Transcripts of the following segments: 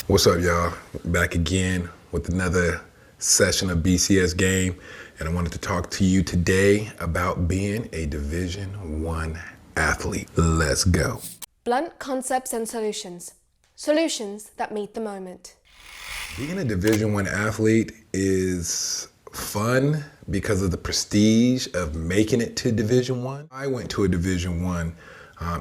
What's up, y'all? Back again with another session of BCS Game, and I wanted to talk to you today about being a Division I athlete. Let's go. Blunt concepts and solutions. Solutions that meet the moment. Being a Division I athlete is fun because of the prestige of making it to Division I. I went to a Division I.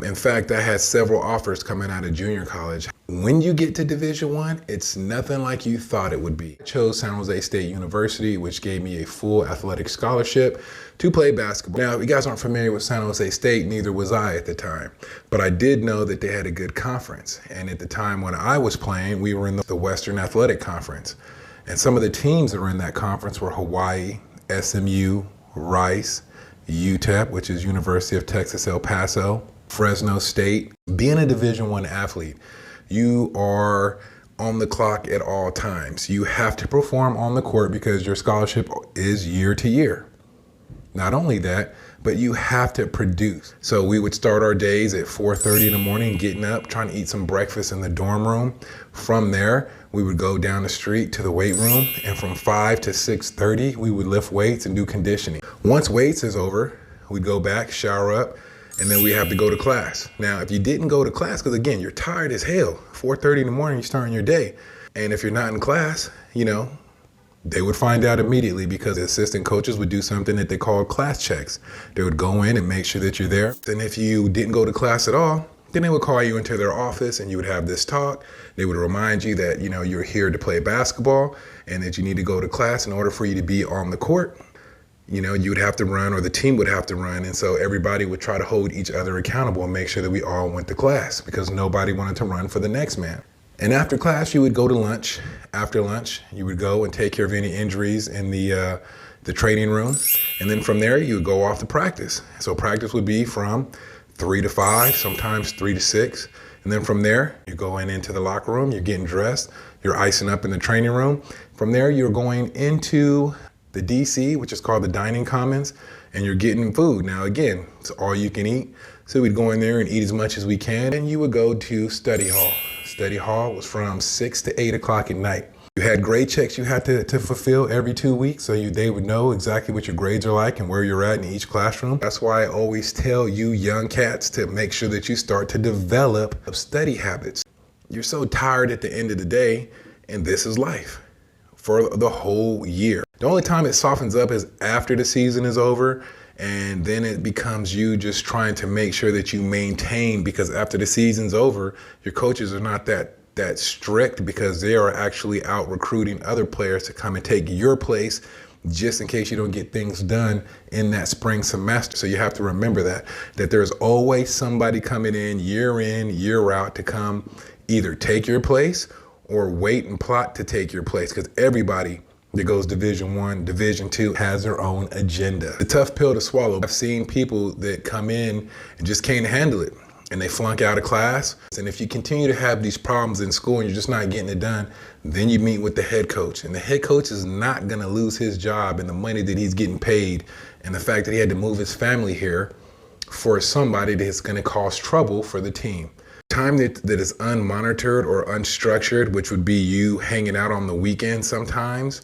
In fact, I had several offers coming out of junior college. When you get to Division I, it's nothing like you thought it would be. I chose San Jose State University, which gave me a full athletic scholarship to play basketball. Now, if you guys aren't familiar with San Jose State, neither was I at the time. But I did know that they had a good conference. And at the time when I was playing, we were in the Western Athletic Conference. And some of the teams that were in that conference were Hawaii, SMU, Rice, UTEP, which is University of Texas, El Paso, Fresno State. Being a Division I athlete, you are on the clock at all times. You have to perform on the court because your scholarship is year to year. Not only that, but you have to produce. So we would start our days at 4:30 in the morning, getting up, trying to eat some breakfast in the dorm room. From there, we would go down the street to the weight room, and from 5 to 6:30, we would lift weights and do conditioning. Once weights is over, we'd go back, shower up, and then we have to go to class. Now, if you didn't go to class, because again, you're tired as hell, 4:30 in the morning, you're starting your day. And if you're not in class, they would find out immediately because the assistant coaches would do something that they called class checks. They would go in and make sure that you're there. And if you didn't go to class at all, then they would call you into their office and you would have this talk. They would remind you that, you're here to play basketball and that you need to go to class in order for you to be on the court. You would have to run, or the team would have to run. And so everybody would try to hold each other accountable and make sure that we all went to class because nobody wanted to run for the next man. And after class, you would go to lunch. After lunch, you would go and take care of any injuries in the training room. And then from there, you would go off to practice. So practice would be from 3 to 5, sometimes 3 to 6. And then from there, you're going into the locker room, you're getting dressed, you're icing up in the training room. From there, you're going into the DC, which is called the Dining Commons, and you're getting food. Now, again, it's all you can eat. So we'd go in there and eat as much as we can, and you would go to study hall. Study hall was from 6 to 8 o'clock at night. You had grade checks you had to fulfill every 2 weeks, so they would know exactly what your grades are like and where you're at in each classroom. That's why I always tell you young cats to make sure that you start to develop study habits. You're so tired at the end of the day, and this is life for the whole year. The only time it softens up is after the season is over, and then it becomes you just trying to make sure that you maintain, because after the season's over, your coaches are not that strict because they are actually out recruiting other players to come and take your place just in case you don't get things done in that spring semester. So you have to remember that there's always somebody coming in, year out to come either take your place or wait and plot to take your place, because everybody that goes Division I, Division II has their own agenda. It's a tough pill to swallow. I've seen people that come in and just can't handle it, and they flunk out of class. And if you continue to have these problems in school and you're just not getting it done, then you meet with the head coach. And the head coach is not gonna lose his job and the money that he's getting paid and the fact that he had to move his family here for somebody that's gonna cause trouble for the team. Time that is unmonitored or unstructured, which would be you hanging out on the weekend sometimes,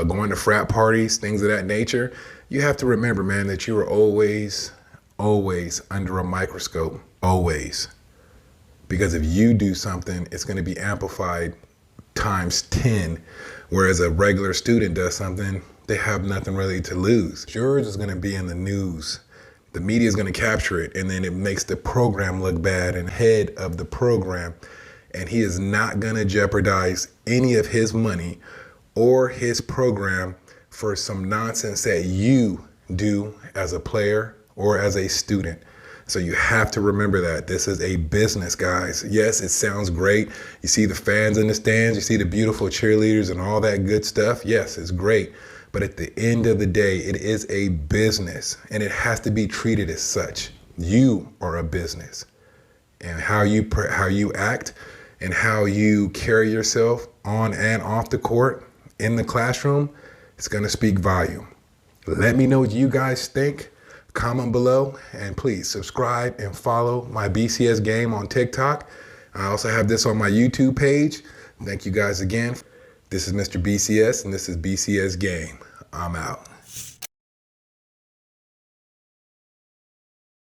going to frat parties, things of that nature, you have to remember, man, that you are always under a microscope, always. Because if you do something, it's going to be amplified times 10, whereas a regular student does something, they have nothing really to lose. Yours is going to be in the news. The media is going to capture it, and then it makes the program look bad, and head of the program, and he is not going to jeopardize any of his money or his program for some nonsense that you do as a player or as a student. So you have to remember that this is a business, guys. Yes, it sounds great. You see the fans in the stands, you see the beautiful cheerleaders and all that good stuff. Yes, it's great. But at the end of the day, it is a business, and it has to be treated as such. You are a business, and how you act and how you carry yourself on and off the court in the classroom, it's going to speak volume. Let me know what you guys think. Comment below, and please subscribe and follow my BCS Game on TikTok. I also have this on my YouTube page. Thank you guys again. This is Mr. BCS, and this is BCS Game. I'm out.